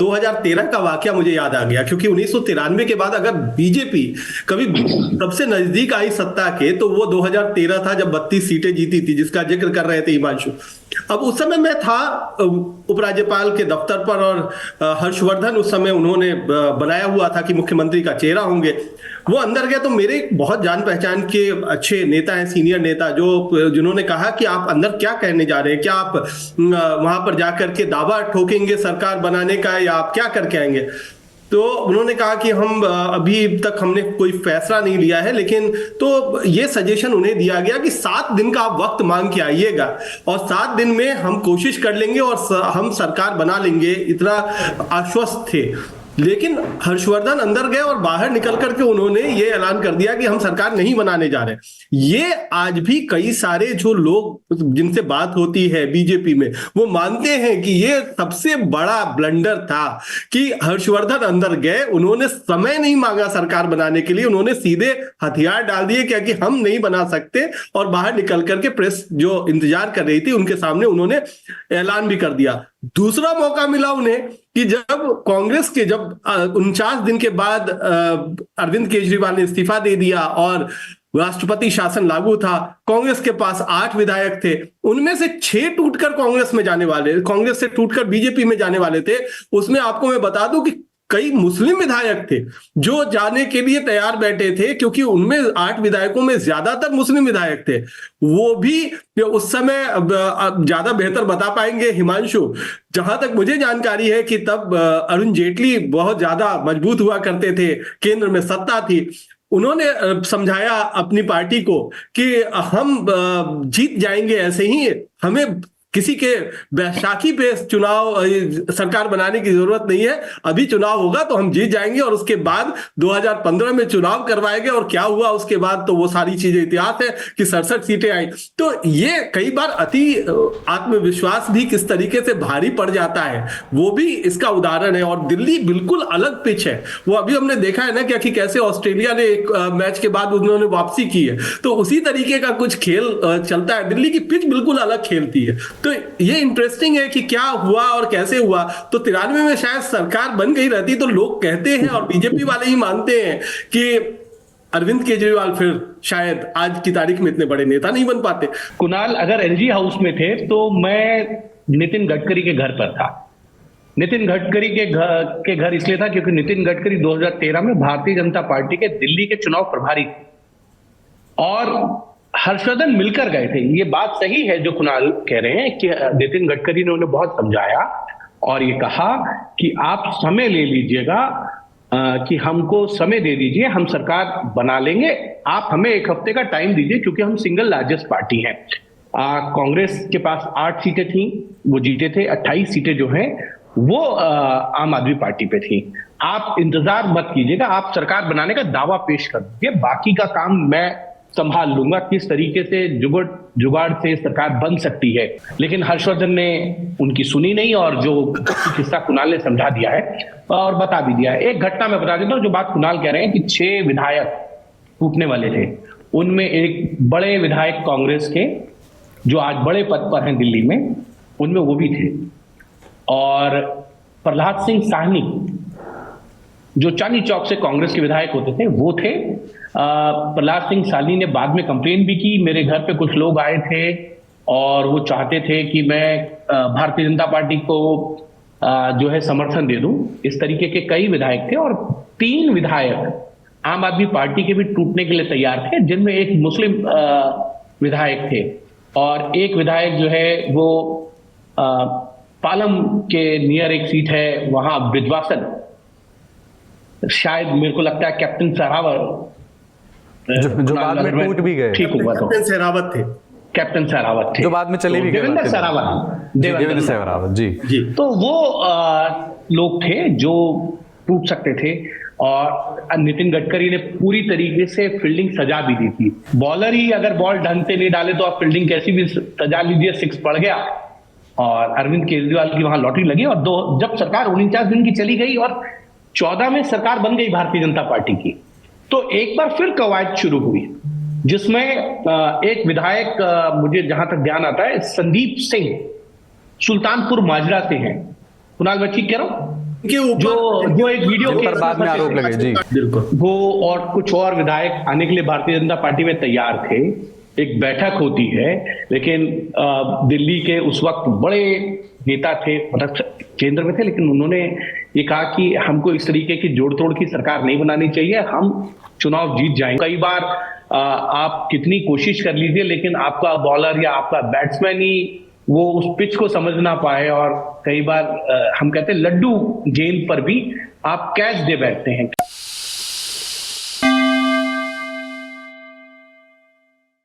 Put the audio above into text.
2013 का वाकया मुझे याद आ गया, क्योंकि 1993 के बाद अगर बीजेपी कभी सबसे नजदीक आई सत्ता के तो वो 2013 था, जब 32 सीटें जीती थी, जिसका जिक्र कर रहे थे हिमांशु। अब उस समय मैं था उपराज्यपाल के दफ्तर पर, और हर्षवर्धन उस समय उन्होंने बनाया हुआ था कि मुख्यमंत्री का चेहरा होंगे। वो अंदर गए तो मेरे बहुत जान पहचान के अच्छे नेता हैं, सीनियर नेता, जो जिन्होंने कहा कि आप अंदर क्या कहने जा रहे हैं, क्या आप वहां पर जाकर के दावा ठोकेंगे सरकार बनाने का, या आप क्या करके आएंगे। तो उन्होंने कहा कि हम अभी तक हमने कोई फैसला नहीं लिया है, लेकिन तो ये सजेशन उन्हें दिया गया कि 7 दिन का आप वक्त मांग के आइएगा, और 7 दिन में हम कोशिश कर लेंगे और हम सरकार बना लेंगे, इतना आश्वस्त थे। लेकिन हर्षवर्धन अंदर गए और बाहर निकल करके उन्होंने ये ऐलान कर दिया कि हम सरकार नहीं बनाने जा रहे। ये आज भी कई सारे जो लोग जिनसे बात होती है बीजेपी में, वो मानते हैं कि ये सबसे बड़ा ब्लंडर था कि हर्षवर्धन अंदर गए, उन्होंने समय नहीं मांगा सरकार बनाने के लिए, उन्होंने सीधे हथियार डाल दिए क्या कि हम नहीं बना सकते, और बाहर निकल करके प्रेस जो इंतजार कर रही थी उनके सामने उन्होंने ऐलान भी कर दिया। दूसरा मौका मिला उन्हें कि जब कांग्रेस के 49 दिन के बाद अरविंद केजरीवाल ने इस्तीफा दे दिया और राष्ट्रपति शासन लागू था, कांग्रेस के पास 8 विधायक थे, उनमें से 6 टूटकर कांग्रेस में जाने वाले, कांग्रेस से टूटकर बीजेपी में जाने वाले थे। उसमें आपको मैं बता दूं कि कई मुस्लिम विधायक थे जो जाने के लिए तैयार बैठे थे, क्योंकि उनमें 8 विधायकों में ज्यादातर मुस्लिम विधायक थे। वो भी उस समय ज्यादा बेहतर बता पाएंगे हिमांशु, जहां तक मुझे जानकारी है कि तब अरुण जेटली बहुत ज्यादा मजबूत हुआ करते थे, केंद्र में सत्ता थी। उन्होंने समझाया अपनी पार्टी को कि हम जीत जाएंगे, ऐसे ही हमें किसी के बैसाखी पे चुनाव सरकार बनाने की जरूरत नहीं है, अभी चुनाव होगा तो हम जीत जाएंगे और उसके बाद 2015 में चुनाव करवाएंगे। और क्या हुआ उसके बाद तो वो सारी चीजें इतिहास है कि 67 सीटें आई। तो ये कई बार अति आत्मविश्वास भी किस तरीके से भारी पड़ जाता है, वो भी इसका उदाहरण है। और दिल्ली बिल्कुल अलग पिच है, वो अभी हमने देखा है ना क्या कि कैसे ऑस्ट्रेलिया ने एक मैच के बाद उन्होंने वापसी की है, तो उसी तरीके का कुछ खेल चलता है। दिल्ली की पिच बिल्कुल अलग खेलती है। तो ये इंटरेस्टिंग है कि क्या हुआ और कैसे हुआ। तो 93 में शायद सरकार बन गई रहती तो लोग कहते हैं और बीजेपी वाले ही मानते हैं कि अरविंद केजरीवाल फिर शायद आज की तारीख में इतने बड़े नेता नहीं बन पाते। कुणाल, अगर एलजी हाउस में थे तो मैं नितिन गडकरी के घर पर था। नितिन गडकरी के घर इसलिए था क्योंकि नितिन गडकरी 2013 में भारतीय जनता पार्टी के दिल्ली के चुनाव प्रभारी थे और हर्षवर्धन मिलकर गए थे। ये बात सही है जो कुणाल कह रहे हैं कि नितिन गडकरी ने उन्हें बहुत समझाया और ये कहा कि आप समय ले लीजिएगा, कि हमको समय दे दीजिए, हम सरकार बना लेंगे, आप हमें 1 हफ्ते का टाइम दीजिए क्योंकि हम सिंगल लार्जेस्ट पार्टी हैं। कांग्रेस के पास 8 सीटें थी, वो जीते थे। 28 सीटें जो हैं वो आम आदमी पार्टी पे थी। आप इंतजार मत कीजिएगा, आप सरकार बनाने का दावा पेश कर दीजिए, बाकी का काम मैं संभाल लूंगा, किस तरीके से जुगाड़ से सरकार बन सकती है। लेकिन हर्षवर्धन ने उनकी सुनी नहीं और जो किस्सा कुणाल ने समझा दिया है और बता भी दिया है। एक घटना मैं बता देता हूं, जो बात कुणाल कह रहे हैं कि 6 विधायक टूटने वाले थे, उनमें एक बड़े विधायक कांग्रेस के जो आज बड़े पद पर हैं दिल्ली में, उनमें वो भी थे। और प्रहलाद सिंह साहनी जो चांदनी चौक से कांग्रेस के विधायक होते थे वो थे। प्रहलाद सिंह साहनी ने बाद में कंप्लेन भी की, मेरे घर पे कुछ लोग आए थे और वो चाहते थे कि मैं भारतीय जनता पार्टी को जो है समर्थन दे दूं। इस तरीके के कई विधायक थे और 3 विधायक आम आदमी पार्टी के भी टूटने के लिए तैयार थे, जिनमें एक मुस्लिम विधायक थे और एक विधायक जो है वो पालम के नियर एक सीट है वहां ब्रिजवासन, शायद मेरे को लगता है कैप्टन सहरावत, जो बाद में टूट भी गए। ठीक हुआ तो कैप्टन सहरावत थे, कैप्टन सहरावत थे, जो बाद में चले भी गए। देवेंद्र सहरावत जी। तो वो लोग थे जो टूट सकते थे और नितिन गडकरी ने पूरी तरीके से फील्डिंग सजा भी दी थी। बॉलर ही अगर बॉल ढंग से नहीं डाले तो आप फील्डिंग कैसी भी सजा लीजिए, 6 पड़ गया और अरविंद केजरीवाल की वहां लॉटरी लगी। और जब सरकार 49 दिन की चली गई और 14 में सरकार बन गई भारतीय जनता पार्टी की, तो एक बार फिर कवायद शुरू हुई, जिसमें एक विधायक, मुझे जहां तक ध्यान आता है, संदीप सिंह सुल्तानपुर माजरा से हैं। कुणाल, मैं ठीक कह रहा हूं? के ऊपर जो एक वीडियो पर बाद में आरोप लगे। जी बिल्कुल, वो और कुछ और विधायक आने के लिए भारतीय जनता पार्टी में तैयार थे, एक बैठक होती है, लेकिन दिल्ली के उस वक्त बड़े नेता थे, मतलब केंद्र में थे, लेकिन उन्होंने ये कहा कि हमको इस तरीके की जोड़ तोड़ की सरकार नहीं बनानी चाहिए, हम चुनाव जीत जाएंगे। कई बार आप कितनी कोशिश कर लीजिए, लेकिन आपका बॉलर या आपका बैट्समैन ही वो उस पिच को समझ ना पाए, और कई बार हम कहते हैं लड्डू गेंद पर भी आप कैच दे बैठते हैं।